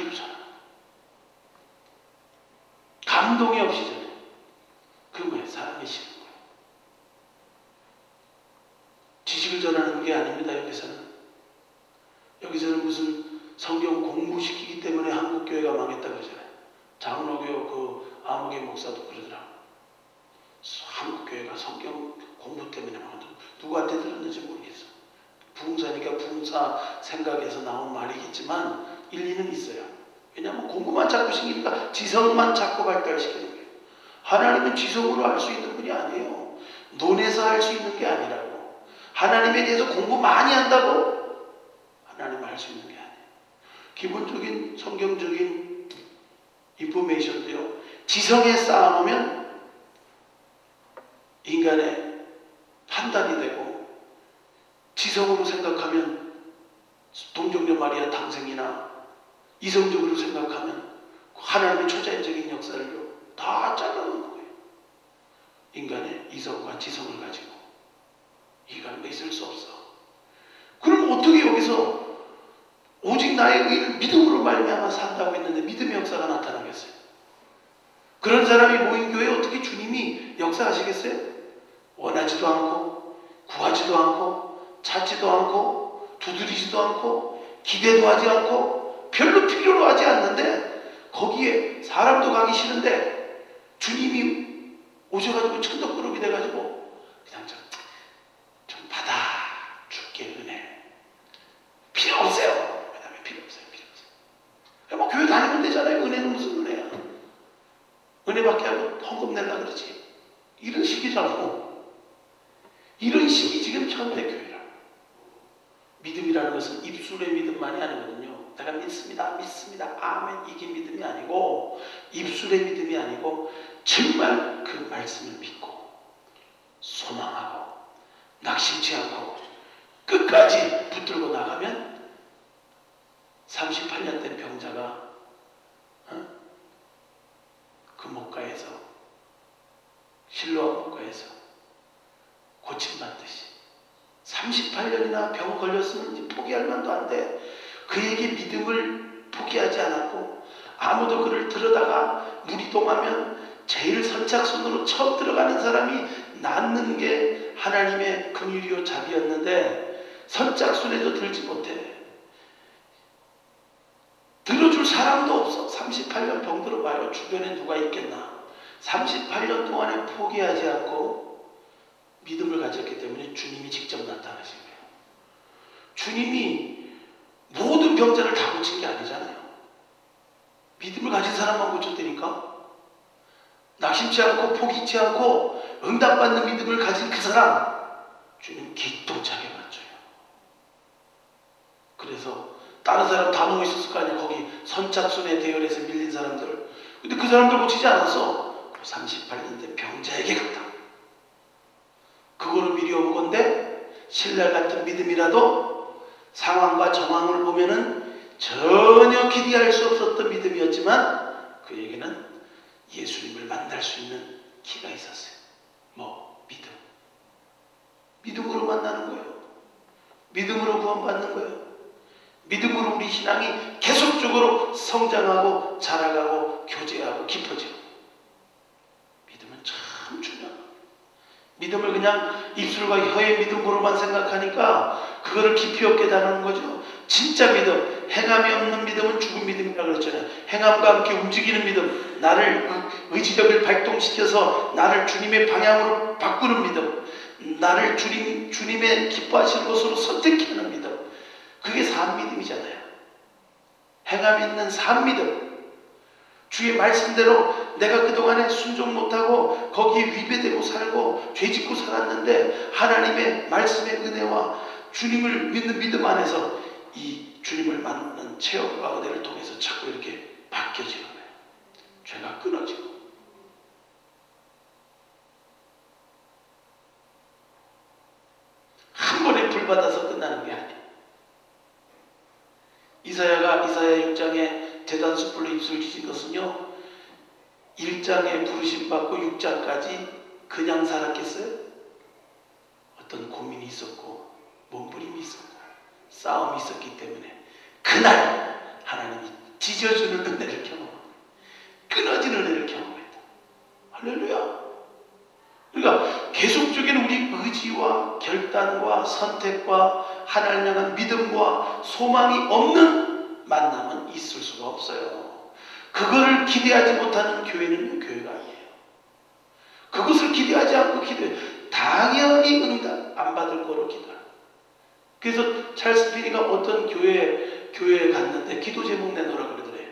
기쁘잖아. 감동이 없이 전해. 그게 뭐예요? 사랑의 식은 거예요. 지식을 전하는 게 아닙니다. 여기서는 무슨 성경 공부시키기 때문에 한국교회가 망했다 그러잖아요. 장로교 그 아무개 목사도 그러더라고요. 한국교회가 성경 공부 때문에 망한다. 누구한테 들었는지 모르겠어. 부흥사니까 부흥사 생각에서 나온 말이겠지만 일리는 있어요. 왜냐하면 공부만 자꾸 시키니까 지성만 자꾸 발달시키는 거예요. 하나님은 지성으로 할 수 있는 분이 아니에요. 논해서 할 수 있는 게 아니라고. 하나님에 대해서 공부 많이 한다고 하나님을 할 수 있는 게 아니에요. 기본적인 성경적인 인포메이션도요, 지성에 쌓아놓으면 인간의 판단이 되고, 지성으로 생각하면 동정녀 마리아 탄생이나 이성적으로 생각하면 하나님의 초자연적인 역사를 다 잘라놓는 거예요. 인간의 이성과 지성을 가지고 이가 있을 수 없어. 그럼 어떻게 여기서 오직 나의 의를 믿음으로 말미암아 산다고 했는데 믿음의 역사가 나타나겠어요? 그런 사람이 모인 교회에 어떻게 주님이 역사하시겠어요? 원하지도 않고 구하지도 않고 찾지도 않고 두드리지도 않고 기대도 하지 않고 별로 필요로 하지 않는데, 거기에 사람도 가기 싫은데 주님이 오셔가지고 천덕그룹이 돼가지고 그냥 좀 받아 줄게, 은혜 필요 없어요. 왜냐면 필요 없어요. 뭐 교회 다니면 되잖아요. 은혜는 무슨 은혜야? 은혜밖에 하고 헌금 내려 그러지. 이런 식이라고. 이런 식이 지금 현대교회라. 믿음이라는 것은 입술의 믿음만이 아니거든요. 내가 믿습니다, 아멘, 이게 믿음이 아니고, 입술의 믿음이 아니고 정말 그 말씀을 믿고 소망하고 낙심치 않고 끝까지 붙들고 나가면 38년 된 병자가 그 목가에서, 실로암 목가에서 고침받듯이 38년이나 병 걸렸으면 포기할 만도 안 돼. 그에게 믿음을 포기하지 않았고, 아무도 그를 들여다가 물이 동하면 제일 선착순으로 처음 들어가는 사람이 낫는 게 하나님의 긍휼이요 자비였는데, 선착순에도 들지 못해. 들어줄 사람도 없어. 38년 병들어 봐요. 주변에 누가 있겠나. 38년 동안에 포기하지 않고 믿음을 가졌기 때문에 주님이 직접 나타나신 거예요. 주님이 모든 병자를 다 고친 게 아니잖아요. 믿음을 가진 사람만 고쳤다니까. 낙심치 않고 포기치 않고 응답받는 믿음을 가진 그 사람, 주님 기똥차게 맞춰요. 그래서 다른 사람 다 누워 있었을 거 아니야. 거기 선착순의 대열에서 밀린 사람들. 근데 그 사람들 고치지 않았어. 38년 된 병자에게 갔다. 그거는 미리 온 건데, 신랄 같은 믿음이라도 상황과 정황을 보면은 전혀 기대할 수 없었던 믿음이었지만, 그에게는 예수님을 만날 수 있는 기가 있었어요. 뭐? 믿음. 믿음으로 만나는 거예요. 믿음으로 구원받는 거예요. 믿음으로 우리 신앙이 계속적으로 성장하고 자라가고 교제하고 깊어져요. 믿음은 참 중요한 거예요. 믿음을 그냥 입술과 혀의 믿음으로만 생각하니까 그거를 깊이 없게 다루는 거죠. 진짜 믿음, 행함이 없는 믿음은 죽은 믿음이라고 그랬잖아요. 행함과 함께 움직이는 믿음, 나를 의지력을 발동시켜서 나를 주님의 방향으로 바꾸는 믿음, 나를 주님의 기뻐하시는 것으로 선택하는 믿음, 그게 산 믿음이잖아요. 행함 있는 산 믿음. 주의 말씀대로 내가 그동안에 순종 못하고 거기에 위배되고 살고 죄짓고 살았는데, 하나님의 말씀의 은혜와 주님을 믿는 믿음 안에서 이 주님을 만나는 체험과 은혜를 통해서 자꾸 이렇게 바뀌어지는 거예요. 죄가 끊어지고. 한 번에 불 받아서 끝나는 게 아니에요. 이사야 6장에 제단수풀로 입술 지진 것은요, 1장에 부르심 받고 6장까지 그냥 살았겠어요? 어떤 고민이 있었고 몸부림이 있었고 싸움이 있었기 때문에 그날 하나님이 찢어주는 은혜를 경험하고 끊어지는 은혜를 경험했다. 할렐루야. 그러니까 계속적인 우리 의지와 결단과 선택과 하나님 향한 믿음과 소망이 없는 만남은 있을 수가 없어요. 그거를 기대하지 못하는 교회는 교회가 아니에요. 그것을 기대하지 않고 기도해. 당연히 응답 안 받을 거로 기도해요. 그래서 찰스 피니가 어떤 교회에 갔는데 기도 제목 내놓으라 그러더래요.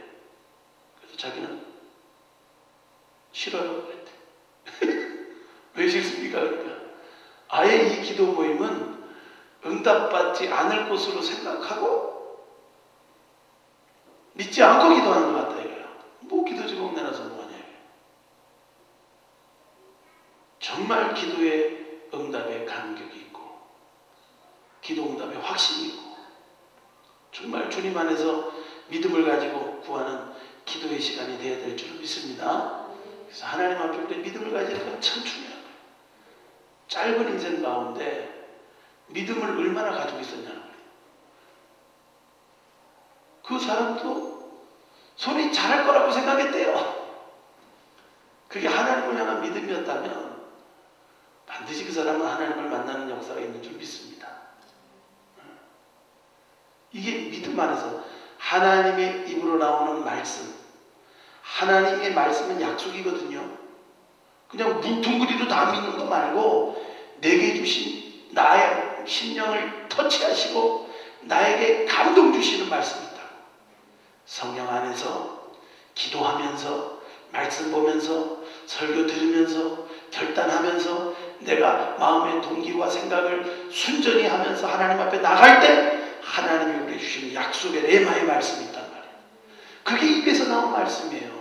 그래서 자기는 싫어요 그랬대. 왜 싫습니까? 그러니까 아예 이 기도 모임은 응답받지 않을 것으로 생각하고 믿지 않고 기도하는 것 같다 이거예요. 뭐 기도 제목 내놔서 뭐하냐. 정말 기도의 응답에 감격이 있고 기도 응답에 확신이 있고 정말 주님 안에서 믿음을 가지고 구하는 기도의 시간이 되어야 될 줄 믿습니다. 그래서 하나님 앞에 우리 믿음을 가지는 건 참 중요한 거예요. 짧은 인생 가운데 믿음을 얼마나 가지고 있었냐는 거예요. 그 사람도 손이 잘할 거라고 생각했대요. 그게 하나님을 향한 믿음이었다면 반드시 그 사람은 하나님을 만나는 역사가 있는 줄 믿습니다. 이게 믿음 안에서 하나님의 입으로 나오는 말씀, 하나님의 말씀은 약속이거든요. 그냥 뭉퉁그리로 다 믿는 거 말고 내게 주신 나의 심령을 터치하시고 나에게 감동 주시는 말씀이 있다고. 성령 안에서 기도하면서 말씀 보면서 설교 들으면서 결단하면서 내가 마음의 동기와 생각을 순전히 하면서 하나님 앞에 나갈 때 하나님이 우리 주시는 약속의 레마의 말씀이 있단 말이에요. 그게 입에서 나온 말씀이에요.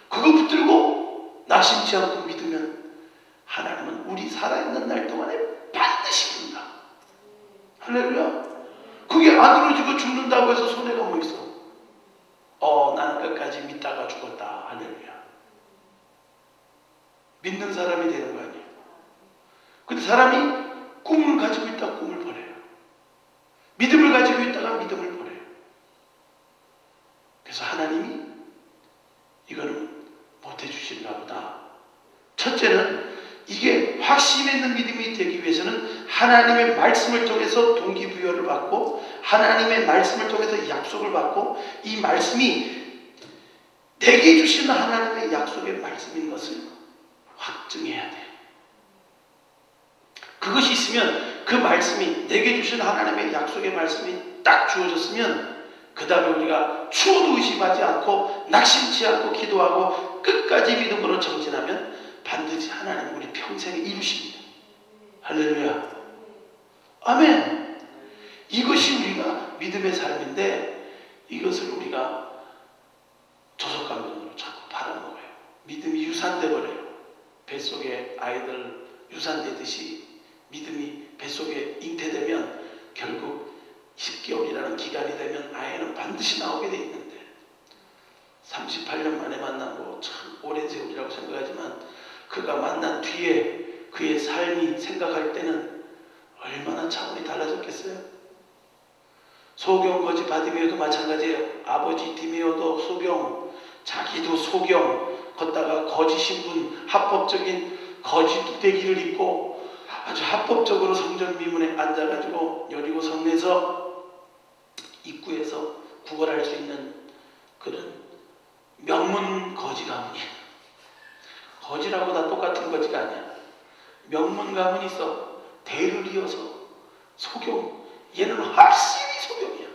그거 붙들고 낙심치 않고 믿으면 하나님은 우리 살아있는 날 동안에 반드시 된다. 할렐루야. 그게 안 이루어지고 죽는다고 해서 손해가 뭐 있어? 나는 끝까지 믿다가 죽었다. 할렐루야. 믿는 사람이 되는 거 아니에요. 근데 사람이 꿈을 가지고 있다가 꿈을 버려요. 믿음을 가지고 있다가 믿음을 버려요. 그래서 하나님이 이거는 못해주시는가 보다. 첫째는 이게 확신 있는 믿음이 되기 위해서는 하나님의 말씀을 통해서 동기부여를 받고 하나님의 말씀을 통해서 약속을 받고 이 말씀이 내게 주시는 하나님의 약속의 말씀인 것을 확증해야 돼요. 그것이 있으면 그 말씀이 내게 주신 하나님의 약속의 말씀이 딱 주어졌으면 그 다음에 우리가 추워도 의심하지 않고 낙심치 않고 기도하고 끝까지 믿음으로 정진하면 반드시 하나님 우리 평생에 이루십니다. 할렐루야. 아멘. 이것이 우리가 믿음의 삶인데 이것을 우리가 조석감정으로 자꾸 팔아먹어요. 믿음이 유산돼 버려요. 뱃속에 아이들 유산되듯이 믿음이 뱃속에 잉태되면 결국 10개월이라는 기간이 되면 아이는 반드시 나오게 돼 있는데 38년 만에 만나고 참 오랜 세월이라고 생각하지만 그가 만난 뒤에 그의 삶이 생각할 때는 얼마나 차원이 달라졌겠어요? 소경 거지 바디메오도 마찬가지예요. 아버지 디메오도 소경, 자기도 소경, 걷다가 거지 신분, 합법적인 거지 뚝대기를 입고 아주 합법적으로 성전 미문에 앉아가지고 여리고 성내에서 입구에서 구걸할 수 있는 그런 명문 거지 가문이에요. 거지라고 다 똑같은 거지가 아니야. 명문 가문이 있어. 대를 이어서 소경. 얘는 확실히 소경이야.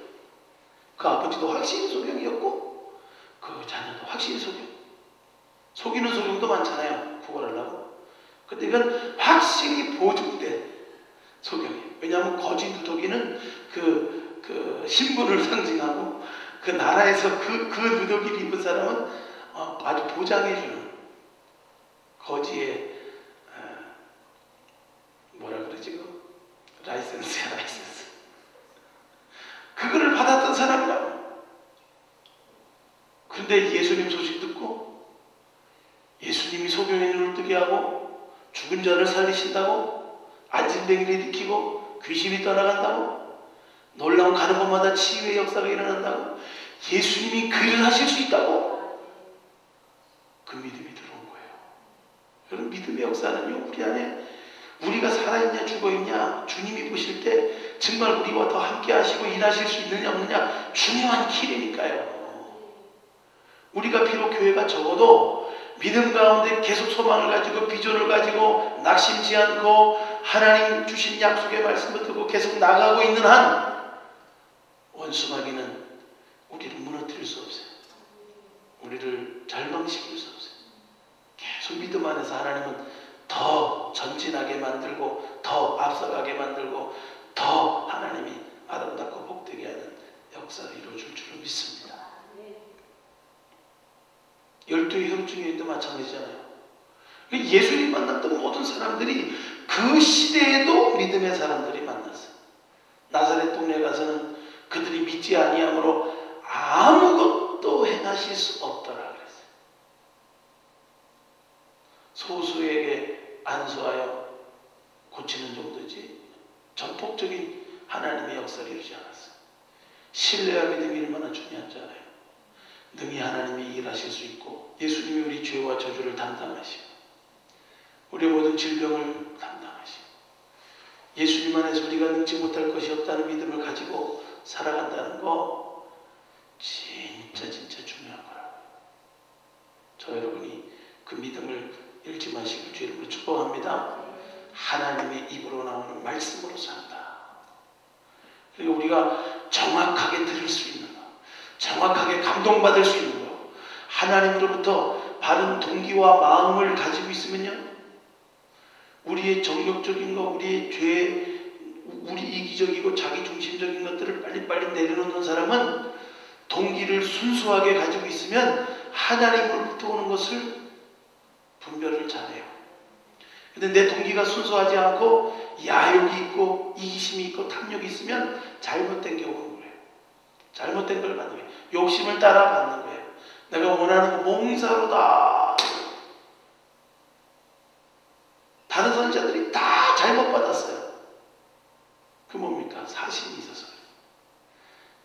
그 아버지도 확실히 소경이었고 그 자녀도 확실히 소경. 속이는 소경도 많잖아요. 구걸하려고. 근데 이건 확실히 보증된 소경이에요. 왜냐하면 거지 누더기는 그 신분을 상징하고 그 나라에서 그 누더기를 입은 사람은 아주 보장해주는 거지의 뭐라 그러지? 라이센스야, 라이센스. 그거를 받았던 사람이라고. 그런데 예수님 소식 듣고 예수님이 소경의 눈을 뜨게 하고 죽은 자를 살리신다고 안진뱅이를 일으키고 귀신이 떠나간다고 놀라운 가는 곳마다 치유의 역사가 일어난다고 예수님이 그 일을 하실 수 있다고? 그 믿음이 들어온 거예요. 여러분, 믿음의 역사는요, 우리 안에 우리가 살아있냐 죽어있냐 주님이 보실 때 정말 우리와 더 함께 하시고 일하실 수 있느냐 없느냐 중요한 길이니까요. 우리가 비록 교회가 적어도 믿음 가운데 계속 소망을 가지고 비전을 가지고 낙심치 않고 하나님 주신 약속의 말씀을 듣고 계속 나가고 있는 한 원수마귀는 우리를 무너뜨릴 수 없어요. 우리를 절망시킬 수 없어요. 계속 믿음 안에서 하나님은 더 전진하게 만들고 더 앞서가게 만들고 더 하나님이 아름답고 복되게 하는 역사를 이루어줄 줄을 믿습니다. 열두의 혈중에도 마찬가지잖아요. 예수님 만났던 모든 사람들이 그 시대에도 믿음의 사람들이 만났어요. 나사렛 동네 가서는 그들이 믿지 아니함으로 아무것도 행하실 수 없더라 그랬어요. 소수에게 안수하여 고치는 정도지 전폭적인 하나님의 역사를 이루지 않았어요. 신뢰와 믿음이 얼마나 중요한지 알아요. 능히 하나님이 일하실 수 있고 예수님이 우리 죄와 저주를 담당하시고 우리 모든 질병을 담당하시고 예수님 안에서 우리가 능치 못할 것이 없다는 믿음을 가지고 살아간다는 거 진짜 중요한 거라고요. 저 여러분이 그 믿음을 잃지 마시길 주 이름으로 축복합니다. 하나님의 입으로 나오는 말씀으로 산다. 그리고 우리가 정확하게 들을 수 있는 거, 정확하게 감동받을 수 있는 거, 하나님으로부터 바른 동기와 마음을 가지고 있으면요, 우리의 정욕적인 거, 우리의 죄, 우리 이기적이고 자기중심적인 것들을 빨리빨리 내려놓는 사람은 동기를 순수하게 가지고 있으면 하나님으로부터 오는 것을 분별을 잘해요. 근데 내 동기가 순수하지 않고 야욕이 있고 이기심이 있고 탐욕이 있으면 잘못된 게 오는 거예요. 잘못된 걸 받는 거예요. 욕심을 따라 받는 거예요. 내가 원하는 거 몽사로다. 다른 선지자들이 다 잘못 받았어요. 그 뭡니까? 사심이 있어서 그래요.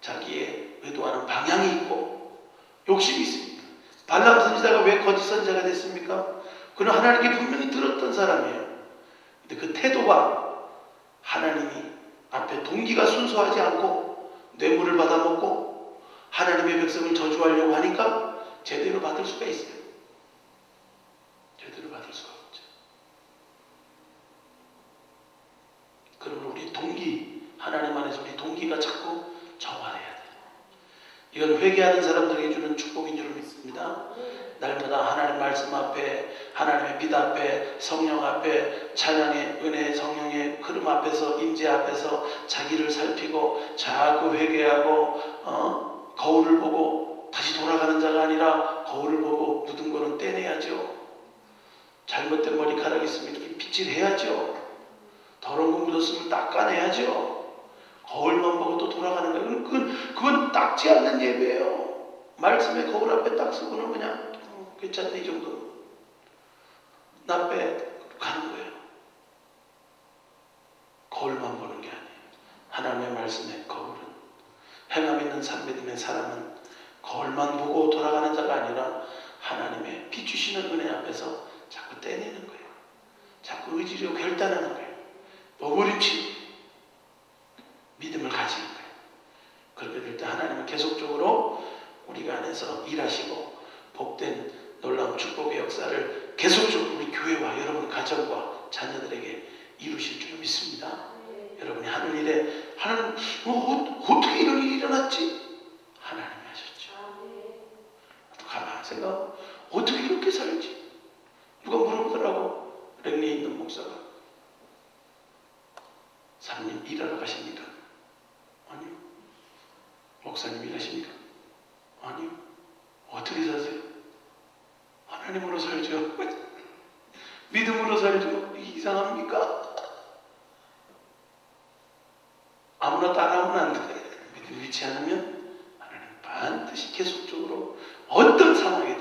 자기의 의도하는 방향이 있고 욕심이 있습니다. 발람 선지자가 왜 거짓 선지자가 됐습니까? 그는 하나님께 분명히 들었던 사람이에요. 근데 그 태도가 하나님이 앞에 동기가 순수하지 않고 뇌물을 받아먹고 하나님의 백성을 저주하려고 하니까 제대로 받을 수가 있어요. 제대로 받을 수가 없죠. 그러면 우리 동기, 하나님 안에서 우리 동기가 자꾸 정화해야 돼요. 이건 회개하는 사람들에게 주는 축복인 줄 믿습니다. 날마다 하나님 말씀 앞에, 하나님의 빛 앞에, 성령 앞에, 찬양의 은혜, 성령의 흐름 앞에서, 임재 앞에서 자기를 살피고 자꾸 회개하고 거울을 보고 다시 돌아가는 자가 아니라 거울을 보고 묻은 거는 떼내야죠. 잘못된 머리카락이 있으면 이렇게 빗질해야죠. 더러운 거 묻었으면 닦아내야죠. 거울만 보고 또 돌아가는 거예요. 그건 닦지 않는 예배예요. 말씀의 거울 앞에 딱 서고는 그냥 괜찮네 이 정도 나 빼 가는 거예요. 거울만 보는 게 아니에요. 하나님의 말씀의 거울은 행함 있는 삶믿음의 사람은 거울만 보고 돌아가는 자가 아니라 하나님의 비추시는 은혜 앞에서 자꾸 떼내는 거예요. 자꾸 의지로 결단하는 거예요. 어부림치 믿음을 가지는 거예요. 그렇게 될 때 하나님은 계속적으로 우리가 안에서 일하시고 복된 놀라운 축복의 역사를 계속적으로 우리 교회와 여러분 가정과 자녀들에게 이루실 줄 믿습니다. 여러분이 하는 일에 하나님 어떻게 이런 일이 일어났지? 하나님이 하셨죠. 가만 생각 어떻게 이렇게 살지? 누가 물어보더라고. 랭리에 있는 목사가 3님 일하러 가십니까? 아니요. 목사님 일하십니까? 아니요. 어떻게 사세요? 하나님으로 살죠. 믿음으로 살죠. 이상합니까? 아무나 따라하면 안 돼. 믿음 잃지 않으면 하나님 반드시 계속적으로 어떤 상황에